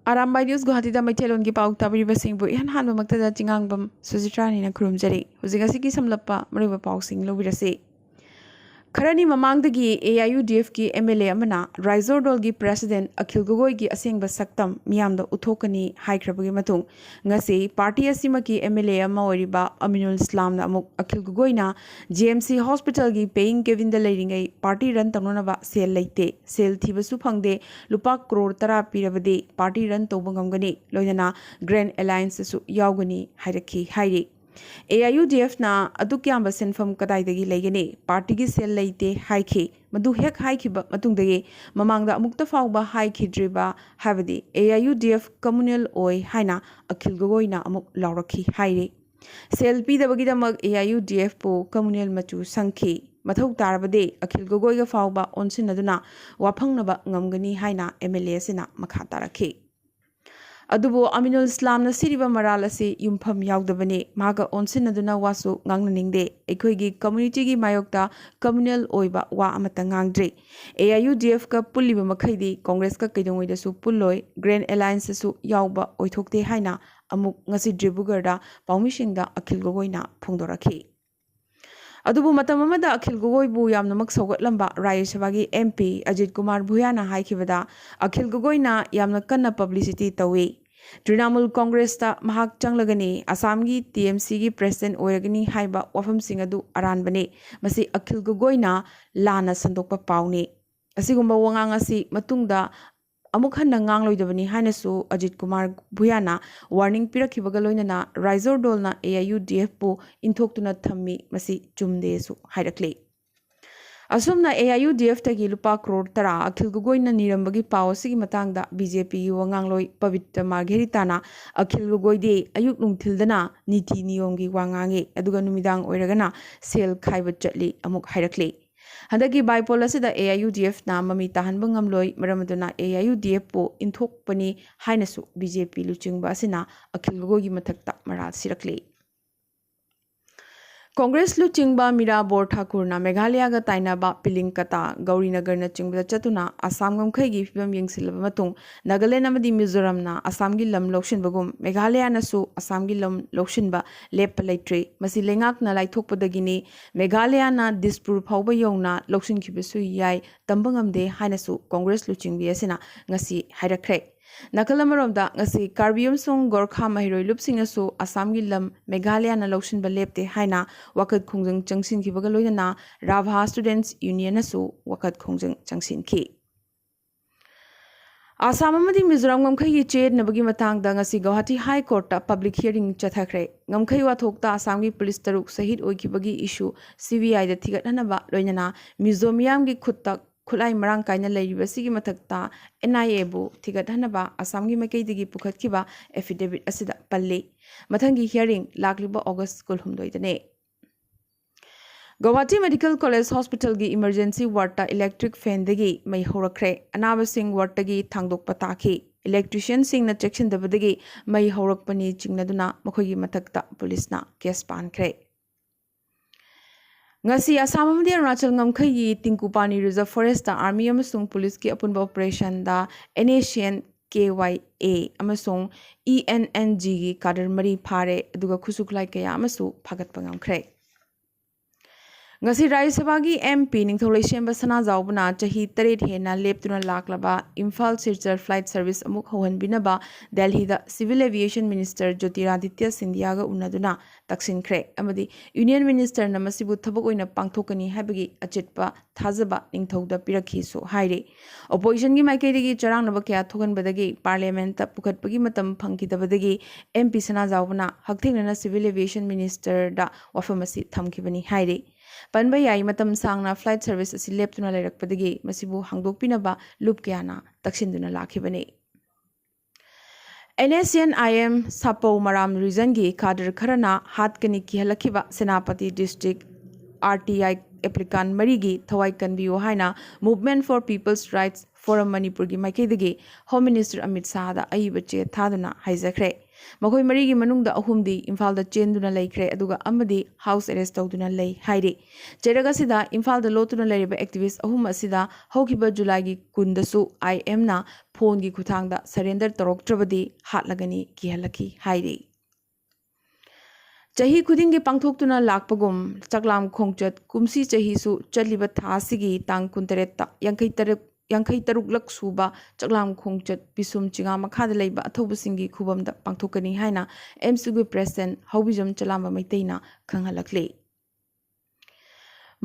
Arambai News Guwahati da Maitelon gi pau tabiribasingbu ihan hanba maktada jingangbam Suzitrani na khurumjari hujingasiki samlappa mariba pausing lobirasi Kharani mamangdagi AIUDF ki MLA amana Raizordol gi President Akhil Gogoi gi asengba saktam miyamda uthokani haikrabagi matung ngasi party asima ki MLA ama oriba Aminul Islam na amuk Akhil Gogoi na GMC Hospital gi paying Kevinda leiringai party run tanonaba sel leite sel thibasu phangde lupa crore tara pirabade party run tobangam loinana Grand Alliance su yaugani hairaki hairi AIUDF na adukyamba senfam kadaidagi legene party gi sel leite haiki madu hek haiki ba matungdagi mamangda amukta fawba haiki driba habadi AIUDF communal oi haina Akhil Gogoi na amuk laurakhi haire sel pidabagi damak AIUDF po communal machu sangki mathau tarabade Akhil Gogoi ga fawba onsinaduna waphangnaba ngamgani haina MLA sina makha tarakhi Adubo Aminul Islam na siriba maralasi yumpham yaudabane maga onsinaduna wasu ngangnaningde ekhoigi community gi mayokta communal oiba wa amata ngangdre AIUDF ka pulliba makhaidi Congress ka kaidongoi da su pulloi Grand Alliance su yauba oithokte haina amuk ngasi Dribugarda paumishingda Akhil Gogoi na phongdorakhi Adubu matamamada Akhil Gogoi bu yamnamak saugatlamba Rajya Sabha gi MP Ajit Kumar Bhuyana haikibada Akhil Gogoi na yamna kanna publicity tawi Trinamool Congress ta mahak changlagani Assam gi TMC gi president oiragani haiba wafam singadu aranbane masi Akhil Gogoi na lana sandokpa pauni asigumba wangang asi matungda amuk hanna ngangloidabani hainasu Ajit Kumar Bhuyana warning pirakhibaga loinana Raizordol na AIUDF pu inthoktuna thammi masi chumde su hairakle Asumna AIUDF tagi lupa crore tara Akhil Gogoi na nirambagi pao sigi matangda BJP gi wangangloi Pavitra Margheritana Akhil Gogoi de ayuk nungthildana niti niyom gi wangange aduga numidang oiragana sel khaiba chatli amuk hairakle Handaki bipolar asida AIUDF na mami tahanba ngamloi maramaduna AIUDF po inthokpani hainasu BJP luchingba asina Akhil Gogoi gi mathakta maral sirakle Congress luchingba Mira Bor Thakur na Meghalaya ga tainaba Pilingkata Gaurinagar na chingba chatuna Assam gamkhai gi fibam yengsilaba matung Nagaland amadi Mizoram na Assam gi lam lokshinbagum Meghalaya na su Assam gi lam lokshinba lepa leitre masi lengak na laithokpadagini Meghalaya na Dispur phawba yongna lokshin khibisu yai tambangamde hainasu Congress luchingbi asina ngasi hairakre Nakalamaromda ngasi Karbium song Gorkha Mahiroi lupsingasu Assam gi lam Meghalaya na lokshinba lepte haina wakat khongjang changsin ki baga loina Rabha Students Union asu wakat khongjang changsin ki Assam amadi Mizoram ngamkhai gi ched nabagi matang da ngasi Guwahati High Court ta public hearing chathakre ngamkhai wa thokta Assam gi police taruk sahid oikibagi issue CBI da thigathanaba loinana Mizomiam gi khutta khulai marang kaina leiribasigi mathakta NIA bu thigathanaba Assam gi makeidigi pukhatkiba affidavit asida palle mathangi hearing lakliba August 12 dane Guwahati Medical College Hospital gi emergency ward ta electric fan dagi mai horakre anaba sing ward tagi thangdok pataki electrician sing na section dabadagi mai horakpani chingnaduna makhogi mathakta police na case pankre Ngasi Assam amadi Arunachal ngamkhai gi Tingkupani Reserve Forest ta army amasung police ki apunba operation da NACN KYA amasung ENNG gi kadar mari phare aduga khusuklai kaya amasu phagatpa ngamkhre Ngasi Rajya Sabha gi MP Ningtholai Shemba Sana Jaubna chahi 8 hena leptuna laklaba Imphal Silchar flight service amuk hohanbinaba Delhi da Civil Aviation Minister Jyotiraditya Scindia ga unaduna taksinkre amadi Union Minister na masibu thabak oina pangthokani habagi achetpa thajaba ningthouda pirakhi so haire opposition gi maikaidagi charangnaba kya thoganbadagi parliament ta pukhatpagi matam phangkidabadagi MP Sana Jaubna hakthengna Civil Aviation Minister da wafamasi thamkibani haire Panba yai matam sangna flight service asi leptuna lairakpadagi masibu hangdokpinaba loop kayana taksinduna lakhibani NACN IM Sapo Maram region gi kader kharana hatkani ki halakiba Senapati district RTI applicant marigi thawai kanbiyo haina Movement for People's Rights Forum Manipur gi maikaidagi Home Minister Amit Shah da aiba che thaduna haijakre ꯃꯈꯣꯏ ꯃꯔꯤꯒꯤ ꯃꯅꯨꯡꯗ ꯑꯍꯨꯝꯗꯤ ꯏꯝꯐꯥꯜꯗ ꯆꯦꯟꯗꯨꯅ ꯂꯩꯈ꯭ꯔꯦ ꯑꯗꯨꯒ ꯑꯃꯗꯤ house Ares ꯇꯧꯗꯨꯅ ꯂꯩ ꯍꯥꯏꯔꯤ ꯆꯦꯔꯛ ꯑꯁꯤꯗ ꯏꯝꯐꯥꯜꯗ ꯂꯣꯠꯇꯨꯅ ꯂꯩꯔꯤꯕ ꯑꯦꯛꯇꯤꯚꯤꯁꯠ ꯑꯍꯨꯝ ꯑꯁꯤꯗ ꯍꯧꯈꯤꯕ ꯖꯨꯂꯥꯏꯒꯤ 10ꯗꯁꯨ IMꯅ ꯐꯣꯟꯒꯤ ꯈꯨꯊꯥꯡꯗ ꯁꯔꯦꯟꯗꯔ ꯇꯧꯔꯛꯇ꯭ꯔꯕꯗꯤ ꯍꯥꯠꯂꯒꯅꯤ ꯀꯤꯍꯜꯂꯛꯈꯤ ꯍꯥꯏꯔꯤ ꯆꯍꯤ ꯈꯨꯗꯤꯡꯒꯤ ꯄꯥꯡꯊꯣꯛꯇꯨꯅ ꯂꯥꯛꯄꯒꯨꯝ ꯆꯛꯂꯥꯝ ꯈꯣꯡꯆꯠ ꯀꯨꯝꯁꯤ ꯆꯍꯤꯁꯨ ꯆꯠꯂꯤꯕ ꯊꯥꯁꯤꯒꯤ ꯇꯥꯡ 13ꯇ 53ꯂꯛ ꯁꯨꯕ ꯆꯛꯂꯥꯝ ꯈꯣꯡꯆꯠ ꯄꯤꯁꯨꯝ ꯆꯤꯉꯥ ꯃꯈꯥꯗ ꯂꯩꯕ ꯑꯊꯧꯕꯁꯤꯡꯒꯤ ꯈꯨꯕꯝꯗ ꯄꯥꯡꯊꯣꯛꯀꯅꯤ ꯍꯥꯏꯅ MCꯒꯤ ꯄ꯭ꯔꯦꯁꯤꯗꯦꯟꯠ ꯍꯧꯕꯤꯖꯝ ꯆꯂꯥꯝꯕ ꯃꯩꯇꯩꯅ ꯈꯪꯍꯜꯂꯛꯂꯤ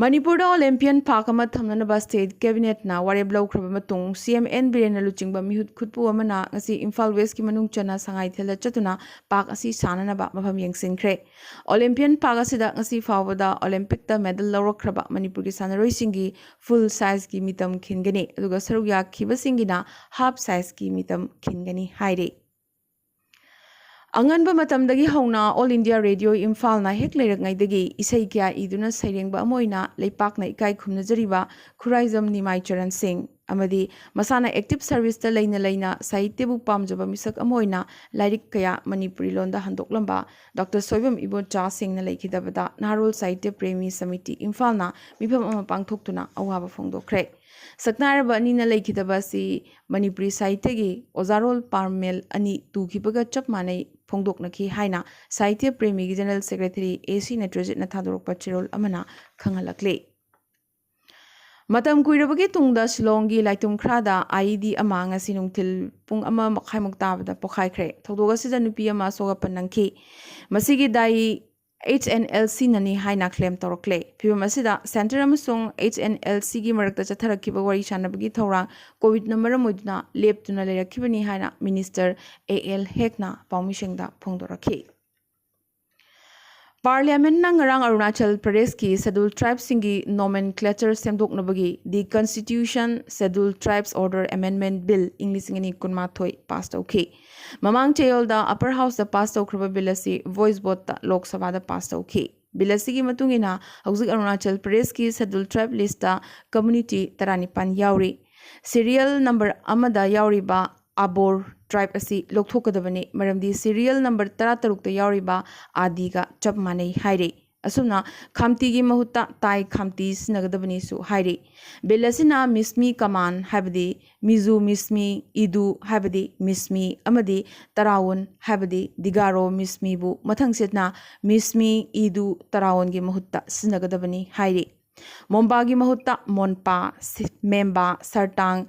ꯃꯅꯤꯄꯨꯔꯗ ꯑꯣꯂꯦꯝꯄꯤꯌꯟ ꯄꯥꯔꯛ ꯑꯃ ꯊꯝꯅꯅꯕ ꯁ꯭ꯇꯦꯠ ꯀꯦꯕꯤꯅꯦꯠꯅ ꯋꯥꯔꯦꯞ ꯂꯧꯈ꯭ꯔꯕ ꯃꯇꯨꯡ CM N ꯕꯤꯔꯦꯟꯅ ꯂꯨꯆꯤꯡꯕ ꯃꯤꯍꯨꯠ ꯈꯨꯠꯄꯨ ꯑꯃꯅ ꯉꯁꯤ ꯏꯝꯐꯥꯜ ꯋꯦꯁꯀꯤ ꯃꯅꯨꯡ ꯆꯟꯅ ꯁꯉꯥꯏꯊꯦꯜꯗ ꯆꯠꯇꯨꯅ ꯄꯥꯔꯛ ꯑꯁꯤ ꯁꯥꯅꯅꯕ ꯃꯐꯝ ꯌꯦꯡꯁꯤꯟꯈ꯭ꯔꯦ ꯑꯣꯂꯦꯝꯄꯤꯌꯟ ꯄꯥꯔꯛ ꯑꯁꯤꯗ ꯉꯁꯤ ꯐꯥꯎꯕꯗ ꯑꯣꯂꯦꯝꯄꯤꯛꯇ ꯃꯦꯗꯜ ꯂꯧꯔꯛꯈ꯭ꯔꯕ ꯃꯅꯤꯄꯨꯔꯒꯤ ꯁꯥꯟꯅꯔꯣꯏꯁꯤꯡꯒꯤ ꯐꯨꯜ ꯁꯥꯏꯖꯒꯤ ꯃꯤꯇꯝ ꯈꯤꯟꯒꯅꯤ ꯑꯗꯨꯒ ꯁꯔꯨꯛ ꯌꯥꯈꯤꯕꯁꯤꯡꯒꯤꯅ ꯍꯥꯞ ꯁꯥꯏꯖꯒꯤ ꯃꯤꯇꯝ ꯈꯤꯟꯒꯅꯤ ꯍꯥꯏꯔꯤ ꯑꯉꯟꯕ ꯃꯇꯝꯗꯒꯤ ꯍꯧꯅ ꯑꯣꯜ ꯏꯟꯗꯤꯌꯥ ꯔꯦꯗꯤꯑꯣ ꯏꯝꯐꯥꯜꯅ ꯍꯦꯛ ꯂꯩꯔꯛꯉꯩꯗꯒꯤ ꯏꯁꯩ ꯀꯌꯥ ꯏꯗꯨꯅ ꯁꯩꯔꯦꯡꯕ ꯑꯃ ꯑꯣꯏꯅ ꯂꯩꯄꯥꯛꯅ ꯏꯀꯥꯏ ꯈꯨꯝꯅꯖꯔꯤꯕ ꯈꯨꯔꯥꯏꯖꯝ ꯅꯤꯃꯥꯏ ꯆꯔꯟ ꯁꯤꯡ ꯑꯃꯗꯤ ꯃꯁꯥꯅ ꯑꯦꯛꯇꯤꯚ ꯁꯔꯚꯤꯁꯇ ꯂꯩꯅ ꯁꯥꯍꯤꯇ꯭ꯌꯕꯨ ꯄꯥꯝꯖꯕ ꯃꯤꯁꯛ ꯑꯃ ꯑꯣꯏꯅ ꯂꯥꯏꯔꯤꯛ ꯀꯌꯥ ꯃꯅꯤꯄꯨꯔꯤ ꯂꯣꯟꯗ ꯍꯟꯗꯣꯛꯂꯝꯕ ꯗꯣꯛꯇꯔ ꯁꯣꯏꯕꯝ ꯏꯕꯣꯆꯥ ꯁꯤꯡꯅ ꯂꯩꯈꯤꯗꯕꯗ ꯅꯍꯥꯔꯣꯜ ꯁꯥꯍꯤꯇ꯭य ꯄ꯭ꯔꯦꯃꯤ ꯁꯃꯤꯇꯤ ꯏꯝꯐꯥꯜꯅ ꯃꯤꯐꯝ ꯑꯃ ꯄꯥꯡꯊꯣꯛꯇꯨꯅ ꯑꯋꯥꯕ ꯐꯣꯡꯗꯣꯛꯈ꯭ꯔꯦ ꯁꯛꯅꯥꯏꯔꯕ ꯑꯅꯤꯅ ꯂꯩꯈꯤꯗꯕ ꯑꯁꯤ ꯃꯅꯤꯄꯨꯔꯤ ꯁꯥꯍꯤꯇ꯭ꯌꯒꯤ ꯑꯣꯖꯥꯔꯣꯜ ꯄꯥꯔꯃꯦꯜ ꯑꯅꯤ ꯇꯨꯈꯤꯕꯒ ꯆꯞ ꯃꯥꯟꯅꯩ ꯐꯣꯡꯗꯣꯛꯅꯈꯤ ꯍꯥꯏꯅ ꯁꯥꯍꯤꯇ꯭य ꯄ꯭ꯔꯦꯃꯤꯒꯤ ꯖꯦꯅꯔꯦꯜ ꯁꯦꯀ꯭ꯔꯦꯇꯔꯤ AC ꯅꯠꯇ꯭ꯔꯖꯤꯠꯅ ꯊꯥꯗꯣꯔꯛꯄ ꯆꯦꯔꯣꯜ ꯑꯃꯅ ꯈꯪꯍꯜꯂꯛꯂꯤ ꯃꯇꯝ ꯀꯨꯏꯔꯕꯒꯤ ꯇꯨꯡꯗ ꯁꯤꯂꯣꯡꯒꯤ ꯂꯥꯏꯇꯨꯝꯈ꯭ꯔꯥꯗ IED ꯑꯃ ꯉꯁꯤ ꯅꯨꯡꯊꯤꯜ ꯄꯨꯡ 1:30 ꯇꯥꯕꯗ ꯄꯣꯈꯥꯏꯈ꯭ꯔꯦ ꯊꯧꯗꯣꯛ ꯑꯁꯤꯗ ꯅꯨꯄꯤ ꯑꯃ ꯑꯁꯣꯛ-ꯑꯄꯟ ꯅꯪꯈꯤ ꯃꯁꯤꯒꯤ ꯗꯥꯏ HNLC-ꯅꯅꯤ ꯍꯥꯏꯅ ꯀ꯭ꯂꯦꯝ ꯇꯧꯔꯛꯂꯦ ꯐꯤꯚꯝ ꯑꯁꯤꯗ ꯁꯦꯟꯇꯔ ꯑꯃꯁꯨꯡ HNLC-ꯒꯤ ꯃꯔꯛꯇ ꯆꯠꯊꯔꯛꯈꯤꯕ ꯋꯥꯔꯤ ꯁꯥꯟꯅꯕꯒꯤ ꯊꯧꯔꯥꯡ ꯀꯣꯚꯤꯗꯅ ꯃꯔꯝ ꯑꯣꯏꯗꯨꯅ ꯂꯦꯞꯇꯨꯅ ꯂꯩꯔꯛꯈꯤꯕꯅꯤ ꯍꯥꯏꯅ ꯃꯤꯅꯤꯁꯇꯔ AL ꯍꯦꯛꯅ ꯄꯥꯎꯃꯤꯁꯤꯡꯗ ꯐꯣꯡꯗꯣꯔꯛꯈꯤ ꯄꯥꯔꯂꯤꯌꯥꯃꯦꯟꯠꯅ ꯉꯔꯥꯡ ꯑꯔꯨꯅꯥꯆꯜ ꯄ꯭ꯔꯗꯦꯁꯀꯤ ꯁꯦꯗ꯭ꯌꯨꯜ ꯇ꯭ꯔꯥꯏꯕꯁꯤꯡꯒꯤ ꯅꯣꯃꯦꯟꯀ꯭ꯂꯦꯆꯔ ꯁꯦꯝꯗꯣꯛꯅꯕꯒꯤ the constitution schedule tribes order amendment bill in 2012 pass ꯇꯧꯈꯤ ꯃꯃꯥꯡ ꯆꯌꯣꯜꯗ ꯑꯄꯔ ꯍꯥꯎꯁꯇ ꯄꯥꯁ ꯇꯧꯈ꯭ꯔꯕ ꯕꯤꯜ ꯑꯁꯤ ꯚꯣꯏꯁ ꯚꯣꯠꯇ ꯂꯣꯛ ꯁꯚꯥꯗ ꯄꯥꯁ ꯇꯧꯈꯤ ꯕꯤꯜ ꯑꯁꯤꯒꯤ ꯃꯇꯨꯡ ꯏꯟꯅ ꯍꯧꯖꯤꯛ ꯑꯔꯨꯅꯥꯆꯜ ꯄ꯭ꯔꯗꯦꯁꯀꯤ ꯁꯦꯗ꯭ꯌꯨꯜ ꯇ꯭ꯔꯥꯏꯕ ꯂꯤꯁꯇ ꯀꯝꯃ꯭ꯌꯨꯅꯤꯇꯤ 19 ꯌꯥꯎꯔꯤ ꯁꯤꯔꯤꯌꯜ ꯅꯝꯕꯔ ꯑꯃꯗ ꯌꯥꯎꯔꯤꯕ ꯑꯕꯣꯔ ꯇ꯭ꯔꯥꯏꯕ ꯑꯁꯤ ꯂꯧꯊꯣꯛꯀꯗꯕꯅꯤ ꯃꯔꯝꯗꯤ ꯁꯤꯔꯤꯌꯜ ꯅꯝꯕꯔ 16ꯇ ꯌꯥꯎꯔꯤꯕ ꯑꯥꯗꯤꯒ ꯆꯞ ꯃꯥꯟꯅꯩ ꯍꯥꯏꯔꯤ ꯑꯁꯨꯝꯅ ꯈꯥꯝꯇꯤꯒꯤ ꯃꯍꯨꯠꯇ ꯇꯥꯏ ꯈꯥꯝꯇꯤ ꯁꯤꯖꯤꯟꯅꯒꯗꯕꯅꯤꯁꯨ ꯍꯥꯏꯔꯤ ꯕꯤꯜ ꯑꯁꯤꯅ ꯃꯤꯁꯃꯤ ꯀꯃꯥꯟ ꯍꯥꯏꯕꯗꯤ ꯃꯤꯖꯨ ꯃꯤꯁꯃꯤ ꯏꯗꯨ ꯍꯥꯏꯕꯗꯤ ꯃꯤꯁꯃꯤ ꯑꯃꯗꯤ ꯇꯔꯥꯋꯨꯟ ꯍꯥꯏꯕꯗꯤ ꯗꯤꯒꯥꯔꯣ ꯃꯤꯁꯃꯤꯕꯨ ꯃꯊꯪꯁꯤꯠꯅ ꯃꯤꯁꯃꯤ ꯏꯗꯨ ꯇꯔꯥꯋꯨꯟꯒꯤ ꯃꯍꯨꯠꯇ ꯁꯤꯖꯤꯟꯅꯒꯗꯕꯅꯤ ꯍꯥꯏꯔꯤ ꯃꯣꯝꯕꯥꯒꯤ ꯃꯍꯨꯠꯇ ꯃꯣꯟꯄꯥ ꯃꯦꯝꯕꯥ ꯁꯔꯇꯥꯡ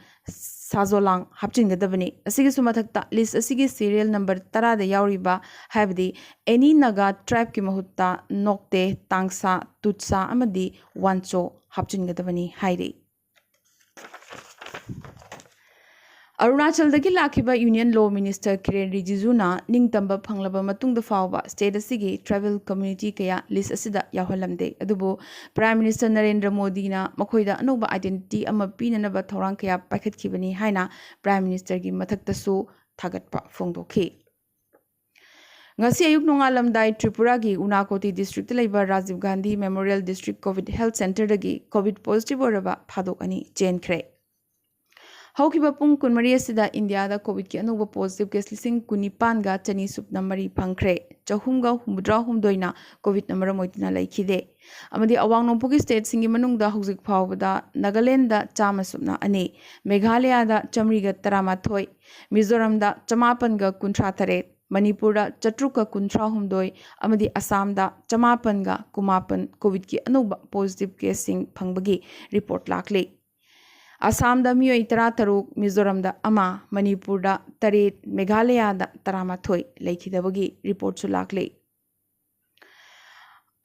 ꯁꯥꯖꯣꯂꯥꯡ ꯍꯥꯞꯆꯤꯟꯒꯗꯕꯅꯤ ꯑꯁꯤꯒꯤꯁꯨ ꯃꯊꯛꯇ ꯂꯤꯁ ꯑꯁꯤꯒꯤ ꯁꯤꯔꯤꯌꯜ ꯅꯝꯕꯔ 10ꯗ ꯌꯥꯎꯔꯤꯕ ꯍꯥꯏꯕꯗꯤ ꯑꯦꯅꯤ ꯅꯥꯒꯥ ꯇ꯭ꯔꯥꯏꯕꯀꯤ ꯃꯍꯨꯠꯇ ꯅꯣꯛꯇꯦ ꯇꯥꯡꯁꯥ ꯇꯨꯠꯁꯥ ꯑꯃꯗꯤ ꯋꯥꯟꯆꯣ ꯍꯥꯞꯆꯤꯟꯒꯗꯕꯅꯤ ꯍꯥꯏꯔꯤ ꯑꯔꯨꯅꯥꯆꯜꯗꯒꯤ ꯂꯥꯛꯈꯤꯕ ꯌꯨꯅꯤꯌꯟ ꯂꯣ ꯃꯤꯅꯤꯁꯇꯔ ꯀꯤꯔꯦꯟ ꯔꯤꯖꯤꯖꯨꯅ ꯅꯤꯡꯇꯝꯕ ꯐꯪꯂꯕ ꯃꯇꯨꯡꯗ ꯐꯥꯎꯕ ꯁ꯭ꯇꯦꯠ ꯑꯁꯤꯒꯤ ꯇ꯭ꯔꯥꯏꯕꯦꯜ ꯀꯝꯃ꯭ꯌꯨꯅꯤꯇꯤ ꯀꯌꯥ ꯂꯤꯁ ꯑꯁꯤꯗ ꯌꯥꯎꯍꯜꯂꯝꯗꯦ ꯑꯗꯨꯕꯨ ꯄ꯭ꯔꯥꯏꯝ ꯃꯤꯅꯤꯁꯇꯔ ꯅꯔꯦꯟꯗ꯭ꯔ ꯃꯣꯗꯤꯅ ꯃꯈꯣꯏꯗ ꯑꯅꯧꯕ ꯑꯥꯏꯗꯦꯟꯇꯤꯇꯤ ꯑꯃ ꯄꯤꯅꯅꯕ ꯊꯧꯔꯥꯡ ꯀꯌꯥ ꯄꯥꯏꯈꯠꯈꯤꯕꯅꯤ ꯍꯥꯏꯅ ꯄ꯭ꯔꯥꯏꯝ ꯃꯤꯅꯤꯁꯇꯔꯒꯤ ꯃꯊꯛꯇꯁꯨ ꯊꯥꯒꯠꯄ ꯐꯣꯡꯗꯣꯛꯈꯤ ꯉꯁꯤ ꯑꯌꯨꯛ ꯅꯣꯡꯉꯥꯜꯂꯝꯗꯥꯏ ꯇ꯭ꯔꯤꯄꯨꯔꯥꯒꯤ ꯎꯅꯥꯀꯣꯇꯤ ꯗꯤꯁꯇ꯭ꯔꯤꯛꯇ ꯂꯩꯕ Rajiv Gandhi memorial district covid health ꯁꯦꯟꯇꯔꯗꯒꯤ ꯀꯣꯚꯤꯗ ꯄꯣꯖꯤꯇꯤꯚ ꯑꯣꯏꯔꯕ ꯐꯥꯗꯣꯛ ꯑꯅꯤ ꯆꯦꯟꯈ꯭ꯔꯦ ꯍꯧꯈꯤꯕ ꯄꯨꯡ 24 ꯑꯁꯤꯗ ꯏꯟꯗꯤꯌꯥꯗ ꯀꯣꯚꯤꯗꯀꯤ ꯑꯅꯧꯕ ꯄꯣꯖꯤꯇꯤꯚ ꯀꯦꯁ 19,400 ꯐꯪꯈ꯭ꯔꯦ 369ꯅ ꯀꯣꯚꯤꯗꯅ ꯃꯔꯝ ꯑꯣꯏꯗꯨꯅ ꯂꯩꯈꯤꯗꯦ ꯑꯃꯗꯤ ꯑꯋꯥꯡ ꯅꯣꯡꯄꯣꯛꯀꯤ ꯁ꯭ꯇꯦꯠꯁꯤꯡꯒꯤ ꯃꯅꯨꯡꯗ ꯍꯧꯖꯤꯛ ꯐꯥꯎꯕꯗ ꯅꯥꯒꯥꯂꯦꯟꯗ 102 ꯃꯦꯘꯥꯂꯌꯥꯗ 113 ꯃꯤꯖꯣꯔꯥꯝꯗ 553 ꯃꯅꯤꯄꯨꯔꯗ 718 ꯑꯃꯗꯤ ꯑꯁꯥꯝꯗ 519 ꯀꯣꯚꯤꯗꯀꯤ ꯑꯅꯧꯕ ꯄꯣꯖꯤꯇꯤꯚ ꯀꯦꯁꯁꯤꯡ ꯐꯪꯕꯒꯤ ꯔꯤꯄꯣꯔꯠ ꯂꯥꯛꯂꯤ ꯑꯁꯥꯝꯗ ꯃꯤꯑꯣꯏ 13 ꯃꯤꯖꯣꯔꯥꯝꯗ 1 ꯃꯅꯤꯄꯨꯔꯗ 8 ꯃꯦꯘꯥꯂꯌꯥꯗ 11 ꯂꯩꯈꯤꯗꯕꯒꯤ ꯔꯤꯄꯣꯔꯠꯁꯨ ꯂꯥꯛꯂꯤ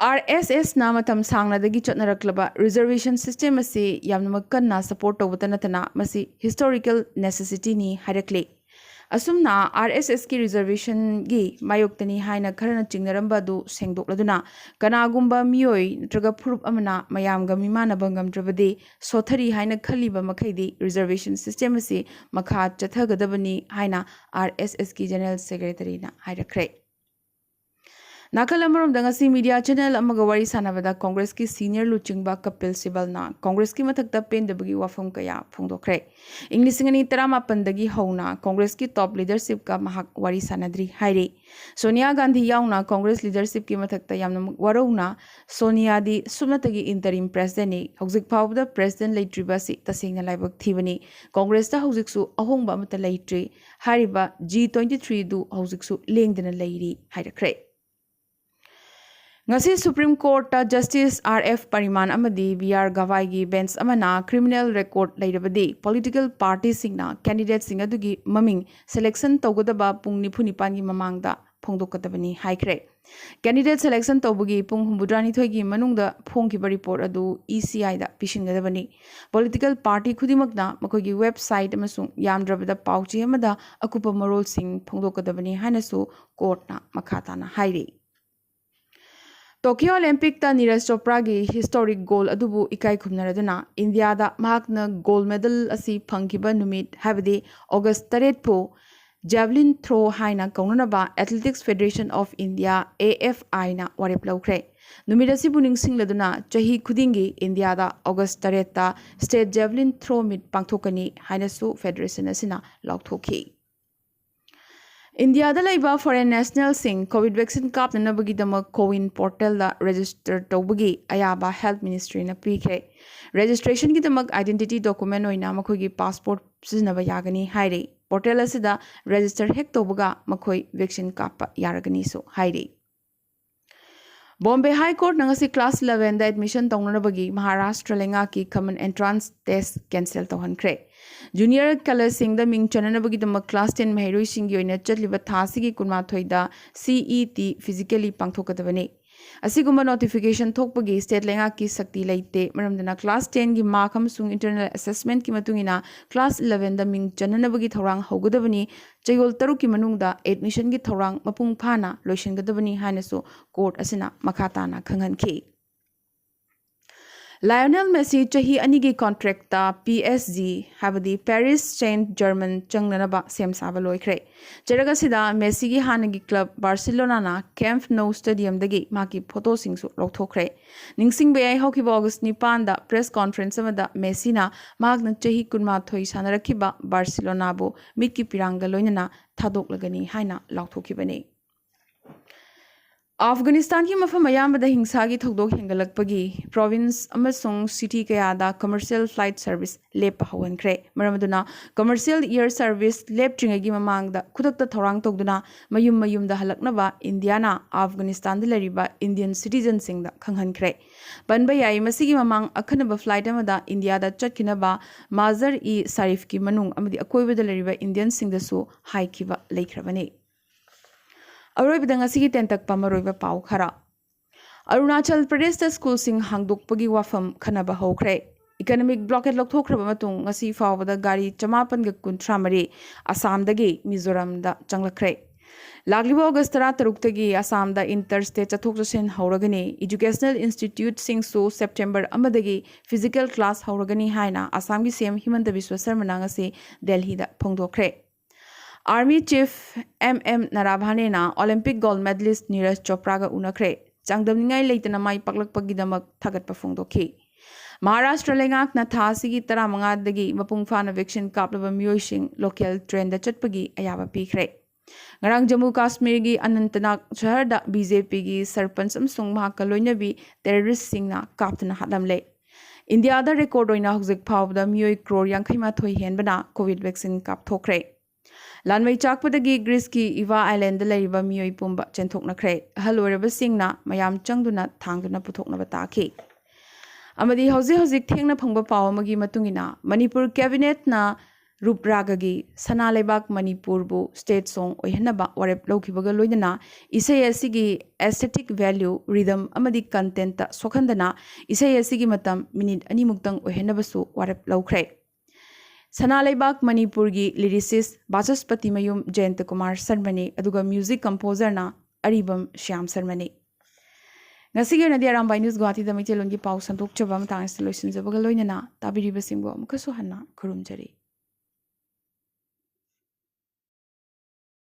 RSSꯅ ꯃꯇꯝ ꯁꯥꯡꯅꯗꯒꯤ ꯆꯠꯅꯔꯛꯂꯕ ꯔꯤꯖꯔቬꯁꯟ ꯁꯤꯁꯇꯦꯝ ꯑꯁꯤ ꯌꯥꯝꯅꯃꯛ ꯀꯟꯅ ꯁꯄꯣꯔꯠ ꯇꯧꯕꯇ ꯅꯠꯇꯅ ꯃꯁꯤ ꯍꯤꯁꯇꯣꯔꯤꯀꯦꯜ ꯅꯦꯁꯦꯁꯤꯇꯤꯅꯤ ꯍꯥꯏꯔꯛꯂꯤ ꯑꯁꯨꯝꯅ RSSꯀꯤ ꯔꯤꯖꯔቬꯁꯟꯒꯤ ꯃꯥꯌꯣꯛꯇꯅꯤ ꯍꯥꯏꯅ ꯈꯔꯅ ꯆꯤꯡꯅꯔꯝꯕ ꯑꯗꯨ ꯁꯦꯡꯗꯣꯛꯂꯗꯨꯅ ꯀꯅꯥꯒꯨꯝꯕ ꯃꯤꯑꯣꯏ ꯅꯠꯇ꯭ꯔꯒ ꯐꯨꯔꯨꯞ ꯑꯃꯅ ꯃꯌꯥꯝꯒ ꯃꯤꯃꯥꯟꯅꯕ ꯉꯝꯗ꯭ꯔꯕꯗꯤ ꯁꯣꯊꯔꯤ ꯍꯥꯏꯅ ꯈꯜꯂꯤꯕ ꯃꯈꯩꯗꯤ ꯔꯤꯖꯔቬꯁꯟ ꯁꯤꯁꯇꯦꯝ ꯑꯁꯤ ꯃꯈꯥ ꯆꯠꯊꯒꯗꯕꯅꯤ ꯍꯥꯏꯅ RSSꯀꯤ general ꯁꯦꯀ꯭ꯔꯦꯇꯔꯤꯅ ꯍꯥꯏꯔꯛꯈ꯭ꯔꯦ Nakal amarom dangasi media channel amaga wari sanabada Congress ki senior luchingba Kapil Sibal na Congress ki mathakta pendabagi wafam kaya phongdokre. English ngani tarama pandagi hauna Congress ki top leadership ka mahak wari sanadri haire. Sonia Gandhi yauna Congress leadership ki mathakta yamna warona Sonia di sumnatagi interim president ni hauzik phawda president leitriba si tasingna laibak thibani Congress ta hauziksu ahongba amata leitri hariba G23 du hauziksu lengdana leiri hairakre. Ngasi Supreme Court ta Justice RF Pariman amadi VR Gawai gi bench amana criminal record leirabadi political parties singna candidates singa dugi maming selection tawgadaba pung niphuni pangi mamangda phongdokadabani haikre. Candidate selection tawbugi pung humbudrani thoigi manungda phongkiba report adu ECI da pishingadabani. Political party khudimakna makogi website amasung yamdrabada pauchi amada akupa marol sing phongdokadabani hanasu court na makhatana hairi. Tokyo Olympic ta Neeraj Chopra gi historic goal adubu ikai khumnaraduna India da mahakna gold medal asi phangkiba numit habadi August 8 po javelin throw haina kaunanaba Athletics Federation of India AFI na warep laukre numit asi buning singladuna chahi khudingi India da August 8 ta state javelin throw mit pangthokani haina su federation asina lauthokhi. India da laiba foreign national sing COVID vaccine kap na nabagi dama CoWIN portal da register tawbagi ayaba health ministry na pikre registration ki damak identity document oina makhogi passport siznaba yagani haire portal asida register hek tawbaga makhoi vaccine kap yaragani so haire. Bombay High Court nangasi class 11 da admission tawnanabagi Maharashtra lenga ki common entrance test cancel tawhankre. Junior color sing da ming chananabagi dama class 10 maheroi singi oina chatliba thasigi kunmathoi da CET physically pangthokadabani. Asigumba notification thokpagi state lenga ki sakti leite maramdana class 10 gi mark amsung internal assessment ki matungina class 11 da ming chananabagi thorang hogadabani chayol taru ki manungda admission gi thorang mapung phana loisingadabani hanasu court asina makhatana khanghanki. Lionel Messi chahi anigi contract ta PSG habadi Paris Saint-Germain changnanaba sem saba loikre. Jaraga sida Messi gi hanagi club Barcelona na Camp Nou stadium dagi maki photo singsu lokthokre. Ningsing bayai hokiba August 9 da press conference amada Messi na magna chahi kunma thoi sanarakiba Barcelona bo mitki piranga loinana thadoklagani haina lauthokibani. Afghanistan ki mafam ayambada hingsa gi thokdok hengalakpagi province amasung city kayada commercial flight service lep hawankre maramaduna commercial air service lep tringagi mamangda khudakta thorang tokduna mayum da halaknaba India na Afghanistan da lariba Indian citizen singda khanghankre banba yai masigi mamang akhanaba flight amada India da chatkinaba Mazar-e-Sharif ki manung amadi akoibada lariba Indian singda su haikiba leikrabani. Aroiba ngasi tentak pamaroiba pau khara. Arunachal Pradesh ta school sing hangdokpagi wafam khanaba hokre. Economic blockade lokthokraba matung ngasi fawbada gari 513 Assam dagi Mizoram da changlakre. Lagliba August 13 tagi Assam da interstate chathok chasin hauragani educational institute sing so September amadagi physical class hauragani haina Assam gi CM Himanta Biswa Sarma ngasi Delhi da phongdokre. Army Chief MM Narabhane na Olympic gold medalist Neeraj Chopra ga unakre changdamningai leitana mai paklakpagidamak thagatpa phongdokhi. Maharashtra lengak na thasigi 15 dagi mapung phana vaccine kaplaba mioising local train da chatpagi ayaba pikre. Ngarang Jammu Kashmir gi Anantnag shahar da BJP gi sarpanch amsung mahaka loinabi terrorist singna kaptana hadamle. India da record oina hujik phawda mioi crore 53 henbana COVID vaccine kap thokre. Lanmai chakpadagi Greece ki Iva Island laiba miyoi pumba chenthoknakre ahaloiraba singna mayam changduna thangduna puthoknaba taki. Amadi hauzik thengna phangba paw amagi matungina Manipur cabinet na rupragagi sana leibak Manipur bu state song oihanaba warep lokhibaga loinana isai asigi aesthetic value rhythm amadi content ta sokhandana isai asigi matam minute ani muktang oihanaba su warep lokre. Sanalaibak Manipur gi lyricist Bachaspati Mayum Jayant Kumar Sarmani aduga music composer na Aribam Shyam Sarmani. Ngasigi na di Arambai News Guwahati da Maitel Longgi Pau Santok Chaba matang installation zabaga loinana tabiriba singbo mukaso hanna kurumjari.